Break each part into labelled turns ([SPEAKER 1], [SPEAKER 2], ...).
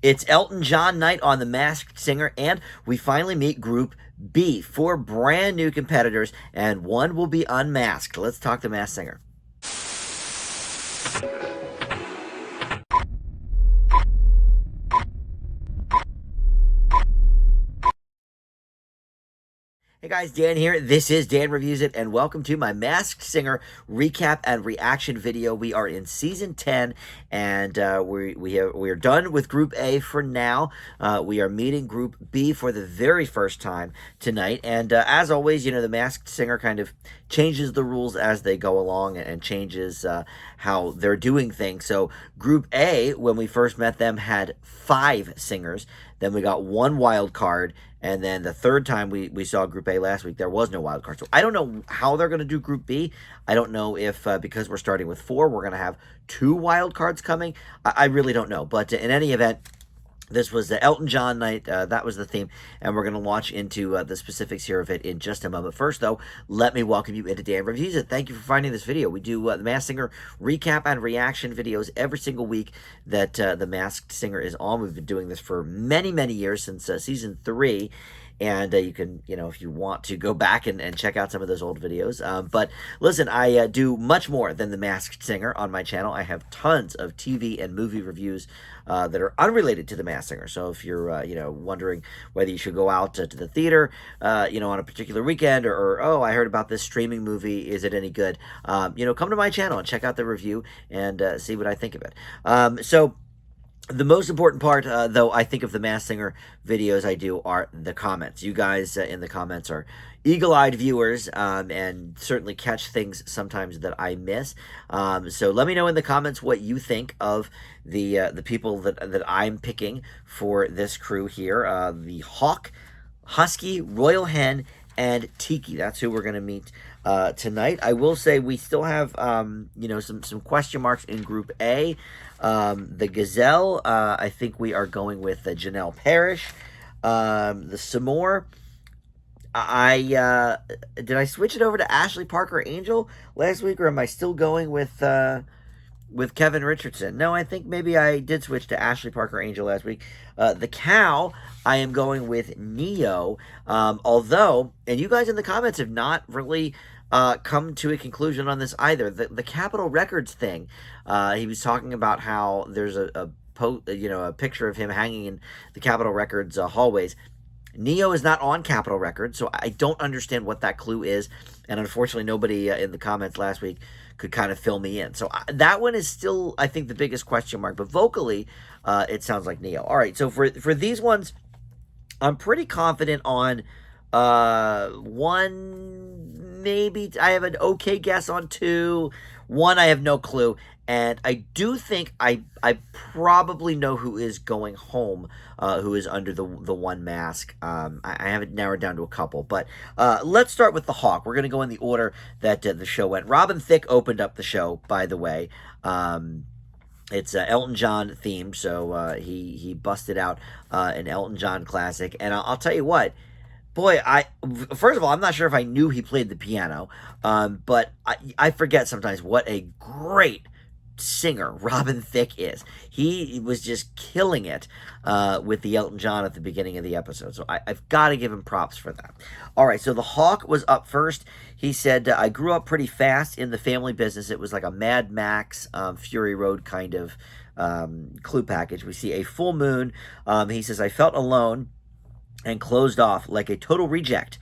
[SPEAKER 1] It's Elton John night on The Masked Singer, and we finally meet Group B, 4 brand new competitors, and one will be unmasked. Let's talk to Masked Singer. Hey guys, Dan here. This is Dan Reviews It, and welcome to my Masked Singer recap and reaction video. We are in season 10, and we're done with Group A for now. We are meeting Group B for the very first time tonight, and as always, you know, the Masked Singer kind of changes the rules as they go along and changes how they're doing things. So Group A, when we first met them, had 5 singers. Then we got 1 wild card. And then the third time we saw Group A last week, there was no wild card. So I don't know how they're going to do Group B. I don't know if, because we're starting with 4, we're going to have 2 wild cards coming. I really don't know. But in any event, this was the Elton John night. That was the theme. And we're going to launch into the specifics here of it in just a moment. First, though, let me welcome you into Dan Reviews It. Thank you for finding this video. We do the Masked Singer recap and reaction videos every single week that the Masked Singer is on. We've been doing this for many, many years, since season 3. And you can, you know, if you want to go back and check out some of those old videos. But listen, I do much more than The Masked Singer on my channel. I have tons of TV and movie reviews that are unrelated to The Masked Singer. So if you're, you know, wondering whether you should go out to the theater, you know, on a particular weekend, or oh, I heard about this streaming movie, is it any good? You know, come to my channel and check out the review and see what I think of it. So the most important part, though, I think, of the Masked Singer videos I do are the comments. You guys in the comments are eagle-eyed viewers and certainly catch things sometimes that I miss. So let me know in the comments what you think of the people that I'm picking for this crew here. The Hawk, Husky, Royal Hen, and Tiki. That's who we're going to meet tonight. I will say we still have, you know, some question marks in Group A. The Gazelle, I think we are going with Janelle Parrish. The Samore, did I switch it over to Ashley Parker Angel last week, or am I still going with Kevin Richardson? No, I think maybe I did switch to Ashley Parker Angel last week. The Cow, I am going with Neo. Although, and you guys in the comments have not really come to a conclusion on this either. The Capitol Records thing, he was talking about how there's a picture of him hanging in the Capitol Records hallways. Neo is not on Capitol Records, so I don't understand what that clue is, and unfortunately nobody in the comments last week could kind of fill me in. So that one is still, I think, the biggest question mark, but vocally it sounds like Neo. All right, so for these ones, I'm pretty confident on 1, maybe I have an okay guess on 2. 1, I have no clue. And I do think I probably know who is going home, who is under the 1 mask. I have it narrowed down to a couple. But let's start with the Hawk. We're going to go in the order that the show went. Robin Thicke opened up the show, by the way. It's Elton John themed, so he busted out an Elton John classic. And I'll tell you what. Boy, first of all, I'm not sure if I knew he played the piano, but I forget sometimes what a great singer Robin Thicke is. He was just killing it with the Elton John at the beginning of the episode, so I've got to give him props for that. All right, so the Hawk was up first. He said, I grew up pretty fast in the family business. It was like a Mad Max, Fury Road kind of clue package. We see a full moon. He says, I felt alone and closed off like a total reject.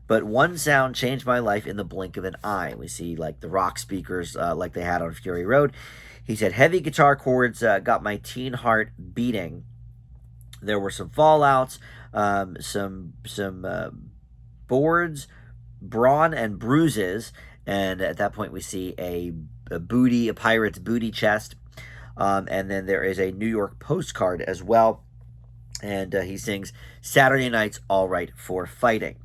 [SPEAKER 1] But one sound changed my life in the blink of an eye. We see like the rock speakers like they had on Fury Road. He said, heavy guitar chords got my teen heart beating. There were some fallouts, some boards, brawn, and bruises. And at that point we see a pirate's booty chest. And then there is a New York postcard as well. And he sings, Saturday night's all right for fighting.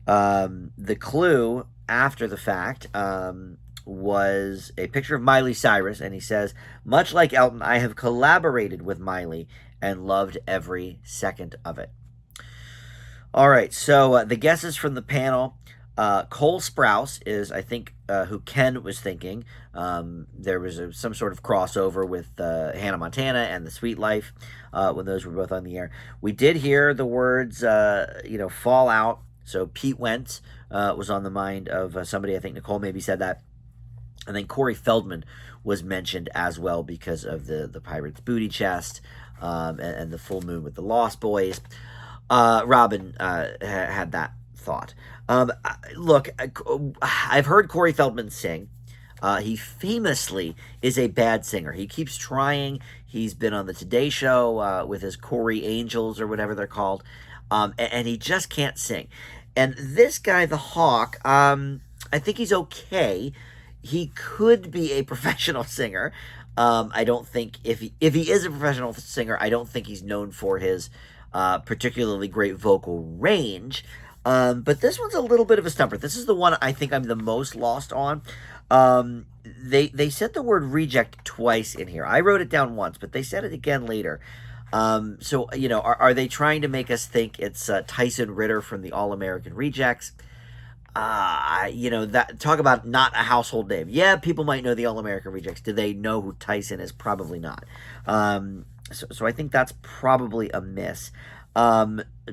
[SPEAKER 1] The clue after the fact was a picture of Miley Cyrus, and he says, much like Elton, I have collaborated with Miley and loved every second of it. All right, so the guesses from the panel, Cole Sprouse is, I think, who Ken was thinking. There was some sort of crossover with Hannah Montana and The Sweet Life when those were both on the air. We did hear the words, fall out. So Pete Wentz was on the mind of somebody. I think Nicole maybe said that. And then Corey Feldman was mentioned as well because of the Pirates booty chest and the full moon with the Lost Boys. Robin had that thought. Look, I've heard Corey Feldman sing. He famously is a bad singer. He keeps trying. He's been on the Today Show with his Corey Angels or whatever they're called, and he just can't sing. And this guy, the Hawk, I think he's okay. He could be a professional singer. I don't think if he is a professional singer, I don't think he's known for his particularly great vocal range. But this one's a little bit of a stumper. This is the one I think I'm the most lost on. They said the word reject twice in here. I wrote it down once, but they said it again later. So, are they trying to make us think it's Tyson Ritter from the All-American Rejects? That talk about not a household name. Yeah, people might know the All-American Rejects. Do they know who Tyson is? Probably not. So I think that's probably a miss.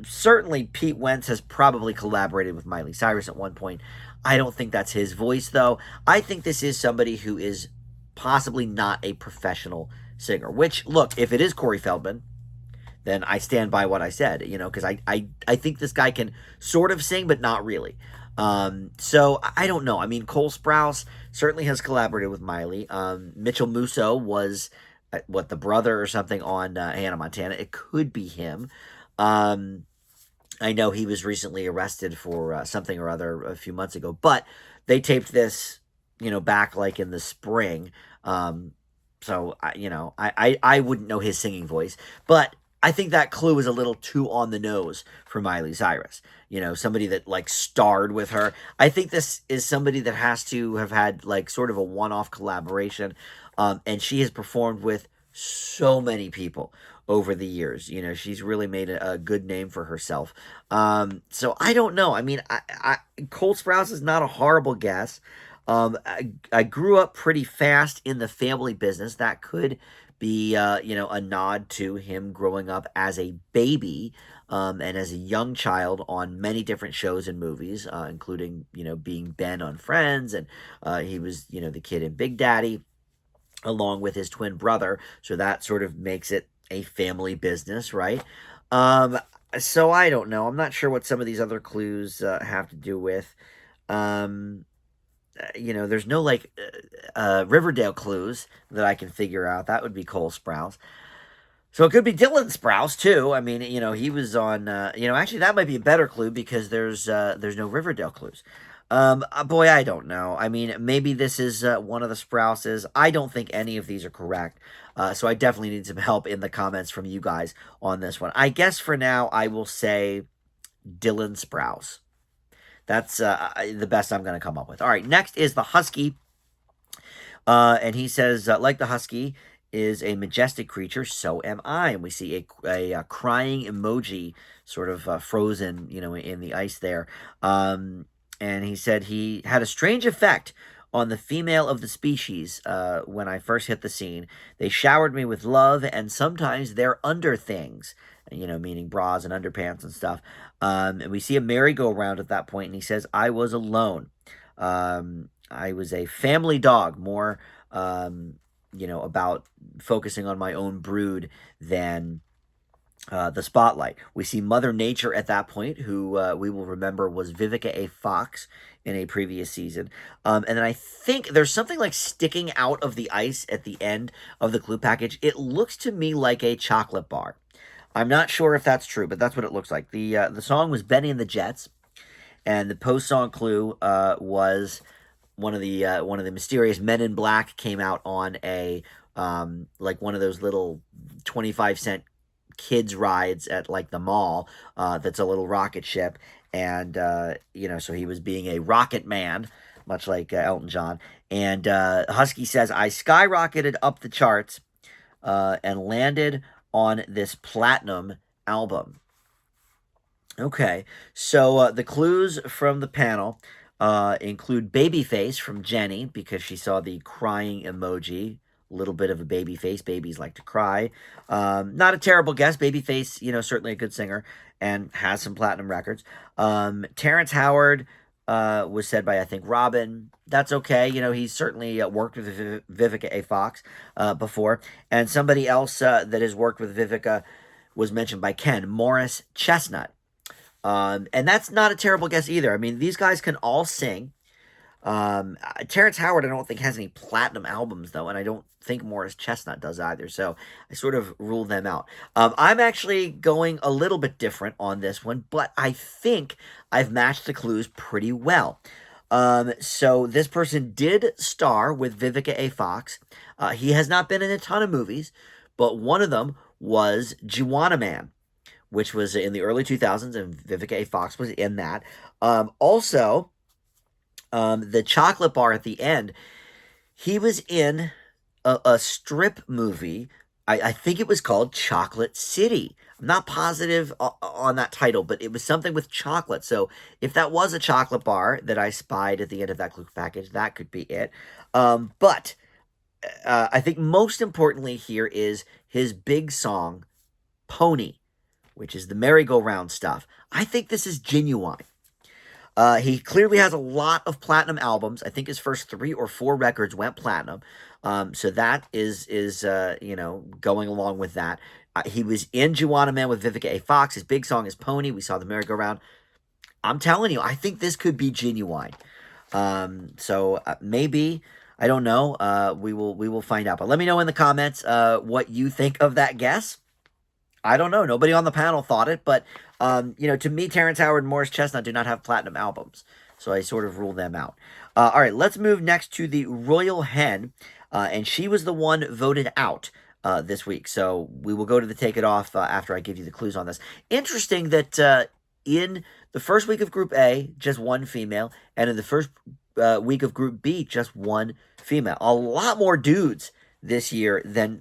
[SPEAKER 1] Certainly Pete Wentz has probably collaborated with Miley Cyrus at one point. I don't think that's his voice, though. I think this is somebody who is possibly not a professional singer, which, look, if it is Corey Feldman, then I stand by what I said, because I think this guy can sort of sing, but not really. So I don't know. I mean, Cole Sprouse certainly has collaborated with Miley. Mitchell Musso was the brother or something on Hannah Montana. It could be him. I know he was recently arrested for something or other a few months ago, but they taped this, back like in the spring. So I wouldn't know his singing voice, but I think that clue is a little too on the nose for Miley Cyrus. Somebody that like starred with her. I think this is somebody that has to have had like sort of a one-off collaboration. And she has performed with so many people over the years. She's really made a good name for herself. So I don't know. I mean, Cole Sprouse is not a horrible guess. I grew up pretty fast in the family business. That could be, a nod to him growing up as a baby and as a young child on many different shows and movies, including, being Ben on Friends. And he was, the kid in Big Daddy, along with his twin brother. So that sort of makes it a family business, right? So I don't know. I'm not sure what some of these other clues have to do with. There's no Riverdale clues that I can figure out. That would be Cole Sprouse. So it could be Dylan Sprouse too. I mean, he was on. Actually, that might be a better clue because there's no Riverdale clues. Boy, I don't know. I mean, maybe this is one of the Sprouses. I don't think any of these are correct. So I definitely need some help in the comments from you guys on this one. I guess for now, I will say Dylan Sprouse. That's the best I'm going to come up with. All right, next is the Husky. And he says, like the Husky is a majestic creature, so am I. And we see a crying emoji sort of frozen, in the ice there. And he said he had a strange effect on the female of the species when I first hit the scene. They showered me with love, and sometimes they're under things, meaning bras and underpants and stuff. And we see a merry-go-round at that point, and he says, I was alone. I was a family dog, more, about focusing on my own brood than the spotlight. We see Mother Nature at that point, who we will remember was Vivica A. Fox in a previous season. And then I think there's something like sticking out of the ice at the end of the clue package. It looks to me like a chocolate bar. I'm not sure if that's true, but that's what it looks like. The song was Benny and the Jets, and the post-song clue was one of the mysterious Men in Black came out on a one of those little 25-cent kids rides at like the mall that's a little rocket ship, and so he was being a rocket man, much like Elton John. And Husky says, I skyrocketed up the charts and landed on this platinum album. Okay, so the clues from the panel include babyface from Jenny because she saw the crying emoji. Little bit of a baby face. Babies like to cry. Not a terrible guess. Babyface, certainly a good singer and has some platinum records. Terrence Howard was said by, I think, Robin. That's okay. He's certainly worked with Vivica A. Fox before. And somebody else that has worked with Vivica was mentioned by Ken, Morris Chestnut. And that's not a terrible guess either. I mean, these guys can all sing. Terrence Howard, I don't think has any platinum albums though, and I don't think Morris Chestnut does either. So I sort of rule them out. I'm actually going a little bit different on this one, but I think I've matched the clues pretty well. So this person did star with Vivica A. Fox. He has not been in a ton of movies, but one of them was Juwanna Man, which was in the early 2000s, and Vivica A. Fox was in that. Also, the chocolate bar at the end, he was in a strip movie. I think it was called Chocolate City. I'm not positive on that title, but it was something with chocolate. So if that was a chocolate bar that I spied at the end of that clue package, that could be it. But I think most importantly here is his big song, Pony, which is the merry-go-round stuff. I think this is genuine. He clearly has a lot of platinum albums. I think his first 3 or 4 records went platinum. So that is going along with that. He was in Juwanna Man with Vivica A. Fox. His big song is Pony. We saw the merry-go-round. I'm telling you, I think this could be genuine. So maybe, I don't know. We will find out. But let me know in the comments what you think of that guess. I don't know. Nobody on the panel thought it, but to me, Terrence Howard and Morris Chestnut do not have platinum albums, so I sort of rule them out. All right, let's move next to the Royal Hen, and she was the one voted out this week. So we will go to the Take It Off after I give you the clues on this. Interesting that in the first week of Group A, just one female, and in the first week of Group B, just one female. A lot more dudes this year than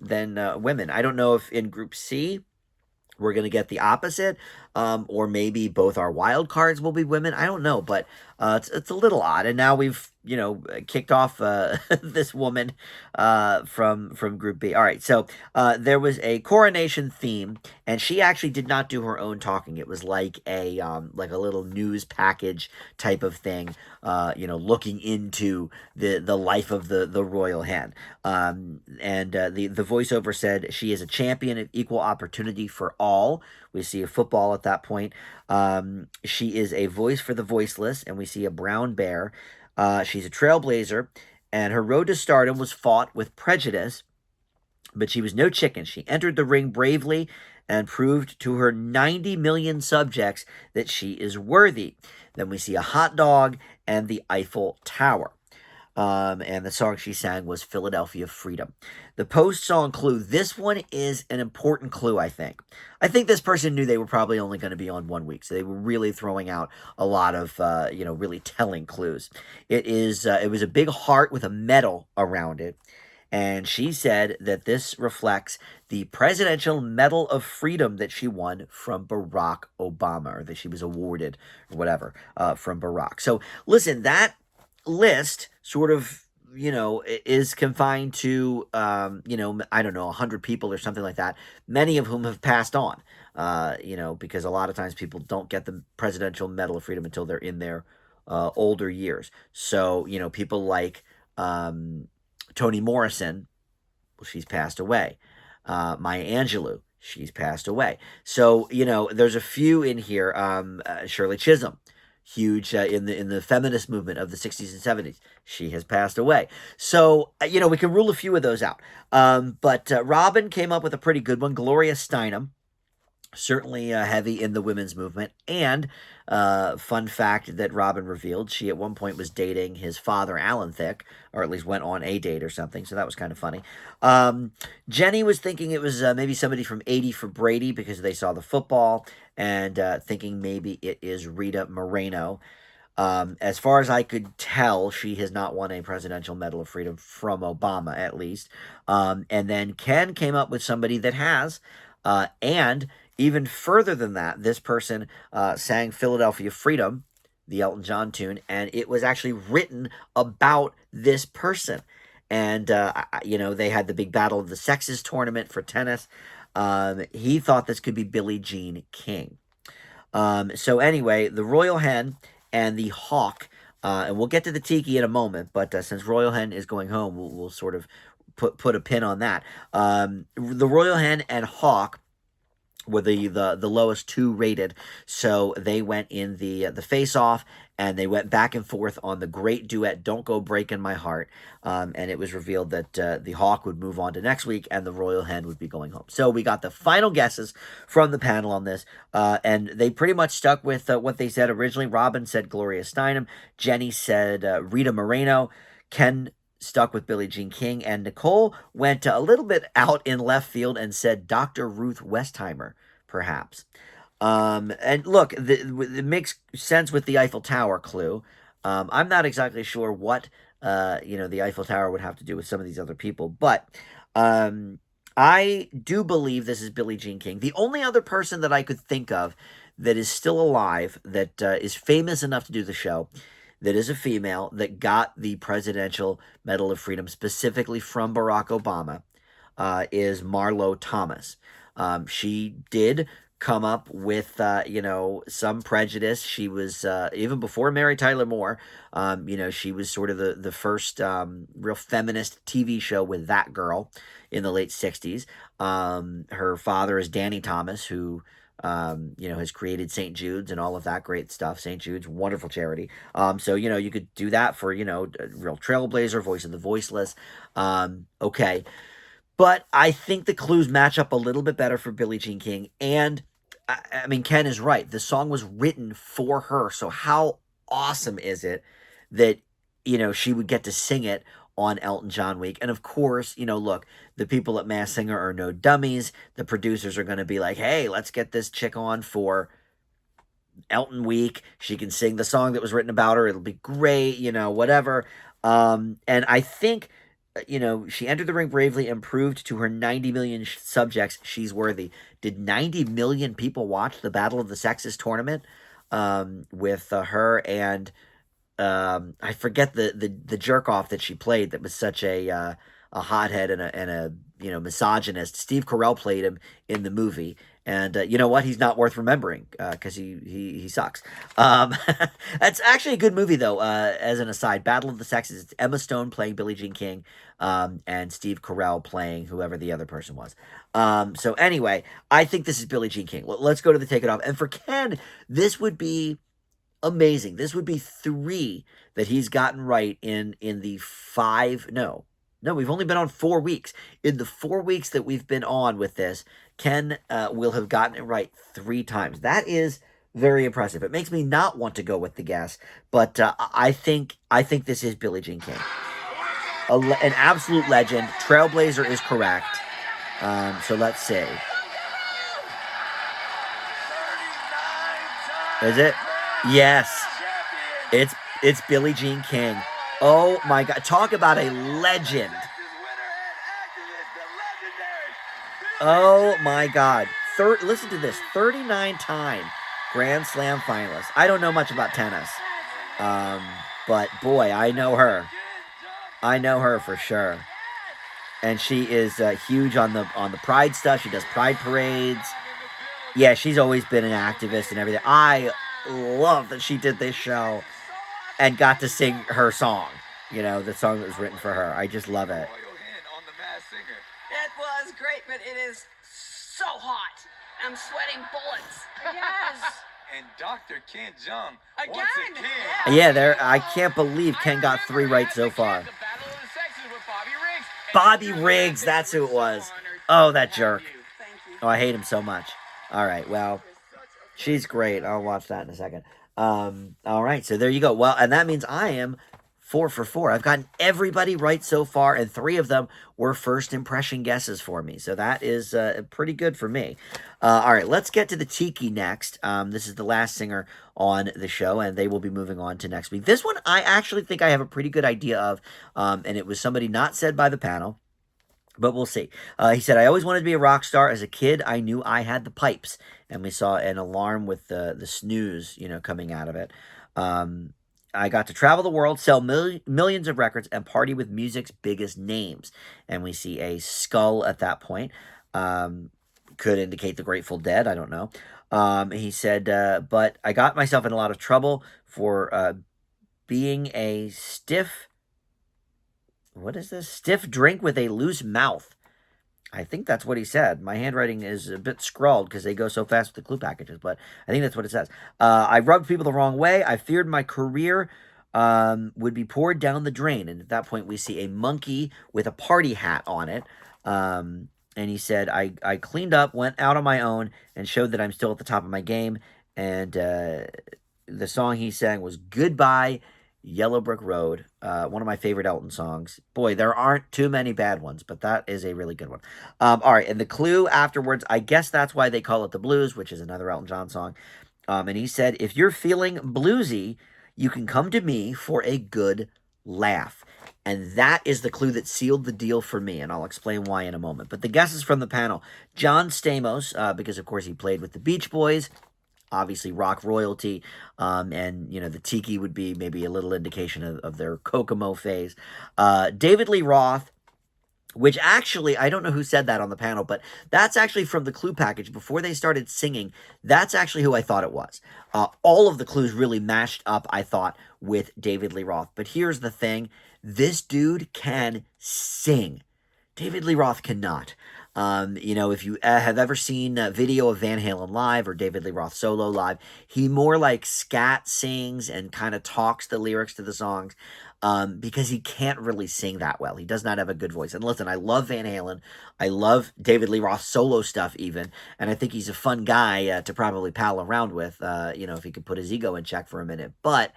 [SPEAKER 1] women. I don't know if in Group C we're going to get the opposite, or maybe both our wild cards will be women. I don't know, but it's a little odd. And now we've kicked off this woman from Group B. All right, so there was a coronation theme, and she actually did not do her own talking. It was like a little news package type of thing, looking into the life of the royal hen. And the voiceover said she is a champion of equal opportunity for all. We see a football at that point. She is a voice for the voiceless, and we see a brown bear. She's a trailblazer, and her road to stardom was fought with prejudice, but she was no chicken. She entered the ring bravely and proved to her 90 million subjects that she is worthy. Then we see a hot dog and the Eiffel Tower. And the song she sang was Philadelphia Freedom. The post-song clue, this one is an important clue, I think. I think this person knew they were probably only going to be on 1 week, so they were really throwing out a lot of, really telling clues. It was a big heart with a medal around it, and she said that this reflects the Presidential Medal of Freedom that she won from Barack Obama, or that she was awarded, or whatever, from Barack. So, listen, that list sort of is confined to I don't know, 100 people or something like that, many of whom have passed on, because a lot of times people don't get the Presidential Medal of Freedom until they're in their older years. So people like Toni Morrison, well, she's passed away. Maya Angelou, she's passed away. So there's a few in here. Shirley Chisholm, huge in the feminist movement of the 60s and 70s. She has passed away. So, we can rule a few of those out. But Robin came up with a pretty good one. Gloria Steinem, certainly heavy in the women's movement. And fun fact that Robin revealed, she at one point was dating his father, Alan Thicke, or at least went on a date or something. So that was kind of funny. Jenny was thinking it was maybe somebody from 80 for Brady because they saw the football, and thinking maybe it is Rita Moreno. As far as I could tell, she has not won a Presidential Medal of Freedom from Obama, at least. And then Ken came up with somebody that has, and Even further than that, this person sang Philadelphia Freedom, the Elton John tune, and it was actually written about this person. And, they had the big Battle of the Sexes tournament for tennis. He thought this could be Billie Jean King. So anyway, the Royal Hen and the Hawk, and we'll get to the Tiki in a moment, but since Royal Hen is going home, we'll sort of put a pin on that. The Royal Hen and Hawk were the lowest two rated, so they went in the face off, and they went back and forth on the great duet "Don't Go Breaking My Heart," and it was revealed that the Hawk would move on to next week, and the Royal Hen would be going home. So we got the final guesses from the panel on this, and they pretty much stuck with what they said originally. Robin said Gloria Steinem, Jenny said Rita Moreno, Ken stuck with Billie Jean King, and Nicole went a little bit out in left field and said Dr. Ruth Westheimer, perhaps. And look, it makes sense with the Eiffel Tower clue. I'm not exactly sure what the Eiffel Tower would have to do with some of these other people, but I do believe this is Billie Jean King. The only other person that I could think of that is still alive, that is famous enough to do the show, that is a female, that got the Presidential Medal of Freedom specifically from Barack Obama, is Marlo Thomas. She did come up with, some prejudice. She was, even before Mary Tyler Moore, she was sort of the first real feminist TV show with that girl in the late 60s. Her father is Danny Thomas, who has created St. Jude's and all of that great stuff. St. Jude's, wonderful charity. So, you could do that for, a real trailblazer, voice of the voiceless. Okay. But I think the clues match up a little bit better for Billie Jean King. And, I mean, Ken is right. The song was written for her. So how awesome is it that, she would get to sing it on Elton John Week? And of course, look, the people at Masked Singer are no dummies. The producers are going to be like, hey, let's get this chick on for Elton Week. She can sing the song that was written about her. It'll be great, whatever. And I think, she entered the ring bravely and proved to her 90 million subjects she's worthy. Did 90 million people watch the Battle of the Sexes tournament with her and I forget the jerk off that she played that was such a hothead and a misogynist. Steve Carell played him in the movie, and you know what? He's not worth remembering because he sucks. That's actually a good movie though. As an aside, Battle of the Sexes. It's Emma Stone playing Billie Jean King, and Steve Carell playing whoever the other person was. So anyway, I think this is Billie Jean King. Let's go to the Take It Off. And for Ken, this would be amazing. This would be 3 that he's gotten right in the 5. No, we've only been on 4 weeks. In the 4 weeks that we've been on with this, Ken will have gotten it right 3 times. That is very impressive. It makes me not want to go with the guess, but I think this is Billie Jean King. An absolute legend. Trailblazer is correct. So let's see. Is it? Yes. It's Billie Jean King. Oh my God. Talk about a legend. Oh my God. Listen to this. 39-time Grand Slam finalist. I don't know much about tennis. But boy, I know her. I know her for sure. And she is huge on the pride stuff. She does pride parades. Yeah, she's always been an activist and everything. I love that she did this show and got to sing her song. The song that was written for her. I just love it.
[SPEAKER 2] It was great, but it is so hot. I'm sweating bullets. Yes.
[SPEAKER 3] And Dr. Ken Jeong
[SPEAKER 2] Again.
[SPEAKER 3] once again.
[SPEAKER 1] Yeah, I can't believe Ken got 3 right so far. Bobby Riggs, that's who it was. Oh, that jerk. Oh, I hate him so much. All right, well, she's great. I'll watch that in a second. All right, so there you go. Well, and that means I am 4 for 4. I've gotten everybody right so far, and 3 of them were first impression guesses for me. So that is pretty good for me. All right, let's get to the Tiki next. This is the last singer on the show, and they will be moving on to next week. This one I actually think I have a pretty good idea of, and it was somebody not said by the panel. But we'll see. He said, I always wanted to be a rock star. As a kid, I knew I had the pipes. And we saw an alarm with the snooze, coming out of it. Um, I got to travel the world, sell millions of records, and party with music's biggest names. And we see a skull at that point. Um, could indicate the Grateful Dead. I don't know. He said, but I got myself in a lot of trouble for being a stiff. What is this? Stiff drink with a loose mouth. I think that's what he said. My handwriting is a bit scrawled because they go so fast with the clue packages, but I think that's what it says. I rubbed people the wrong way. I feared my career would be poured down the drain. And at that point, we see a monkey with a party hat on it. And he said, I cleaned up, went out on my own, and showed that I'm still at the top of my game. And the song he sang was Goodbye, Yellow Brick Road, one of my favorite Elton songs. Boy, there aren't too many bad ones, but that is a really good one. All right, and the clue afterwards, I guess that's why they call it the blues, which is another Elton John song. And he said, if you're feeling bluesy, you can come to me for a good laugh. And that is the clue that sealed the deal for me, and I'll explain why in a moment. But the guesses from the panel, John Stamos, because of course he played with the Beach Boys, obviously rock royalty, and the Tiki would be maybe a little indication of their Kokomo phase. David Lee Roth, which actually, I don't know who said that on the panel, but that's actually from the clue package. Before they started singing, that's actually who I thought it was. All of the clues really mashed up, I thought, with David Lee Roth. But here's the thing. This dude can sing. David Lee Roth cannot. If you have ever seen a video of Van Halen live or David Lee Roth solo live, he more like scat sings and kind of talks the lyrics to the songs because he can't really sing that well. He does not have a good voice. And listen, I love Van Halen. I love David Lee Roth solo stuff even. And I think he's a fun guy to probably pal around with, if he could put his ego in check for a minute. But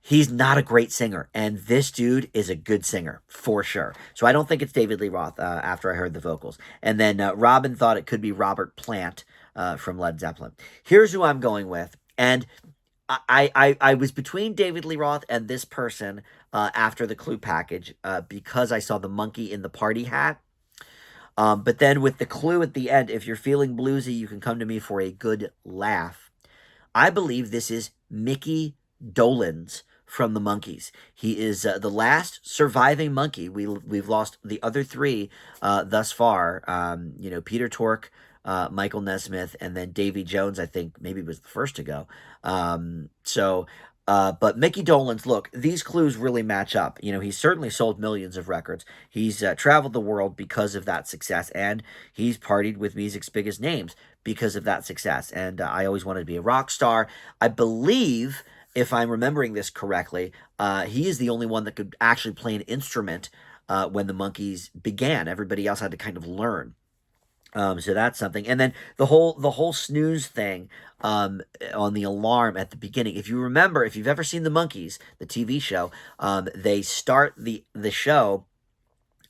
[SPEAKER 1] he's not a great singer, and this dude is a good singer, for sure. So I don't think it's David Lee Roth after I heard the vocals. And then Robin thought it could be Robert Plant from Led Zeppelin. Here's who I'm going with, and I was between David Lee Roth and this person after the clue package because I saw the monkey in the party hat. But then with the clue at the end, if you're feeling bluesy, you can come to me for a good laugh. I believe this is Mickey Dolenz from the Monkees. He is the last surviving monkey. We've lost the other three thus far. Peter Tork, Michael Nesmith, and then Davy Jones, I think maybe was the first to go. But Mickey Dolenz, look, these clues really match up. He's certainly sold millions of records. He's traveled the world because of that success, and he's partied with music's biggest names because of that success. And I always wanted to be a rock star. I believe, if I'm remembering this correctly, he is the only one that could actually play an instrument when the Monkees began. Everybody else had to kind of learn. So that's something. And then the whole snooze thing on the alarm at the beginning. If you remember, if you've ever seen the Monkees, the TV show, they start the show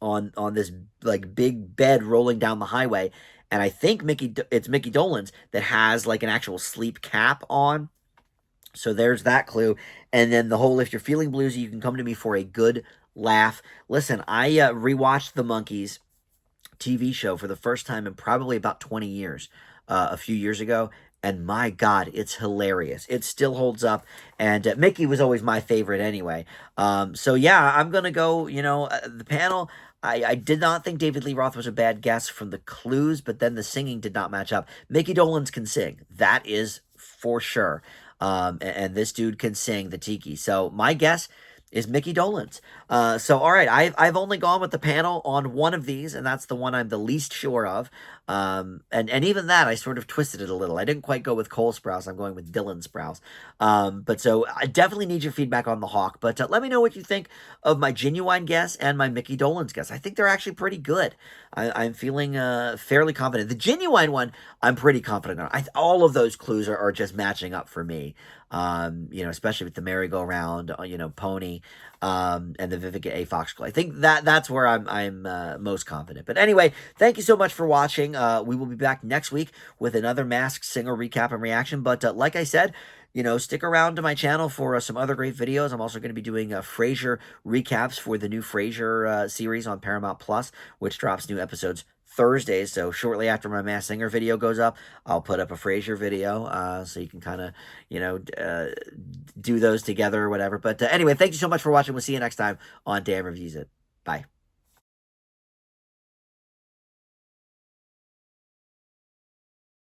[SPEAKER 1] on this like big bed rolling down the highway, and I think it's Mickey Dolenz that has like an actual sleep cap on. So there's that clue. And then the whole, if you're feeling bluesy, you can come to me for a good laugh. Listen, I rewatched the Monkees TV show for the first time in probably about 20 years, a few years ago. And my God, it's hilarious. It still holds up. And Mickey was always my favorite anyway. So yeah, I'm going to go, the panel. I did not think David Lee Roth was a bad guess from the clues, but then the singing did not match up. Mickey Dolenz can sing. That is for sure. And this dude can sing the Tiki. So my guess is Mickey Dolenz. All right, I've only gone with the panel on one of these, and that's the one I'm the least sure of. And even that, I sort of twisted it a little. I didn't quite go with Cole Sprouse. I'm going with Dylan Sprouse. But so I definitely need your feedback on the Hawk. But let me know what you think of my Genuine guess and my Mickey Dolenz guess. I think they're actually pretty good. I'm feeling fairly confident. The Genuine one, I'm pretty confident on. All of those clues are just matching up for me. Especially with the merry-go-round, pony, and the Vivica A. Fox clue. I think that's where I'm most confident. But anyway, thank you so much for watching. We will be back next week with another Masked Singer recap and reaction. But like I said, stick around to my channel for some other great videos. I'm also going to be doing Frasier recaps for the new Frasier series on Paramount Plus, which drops new episodes Thursdays. So shortly after my Masked Singer video goes up, I'll put up a Frasier video, so you can kind of, do those together or whatever. But anyway, thank you so much for watching. We'll see you next time on Dan Reviews It. Bye.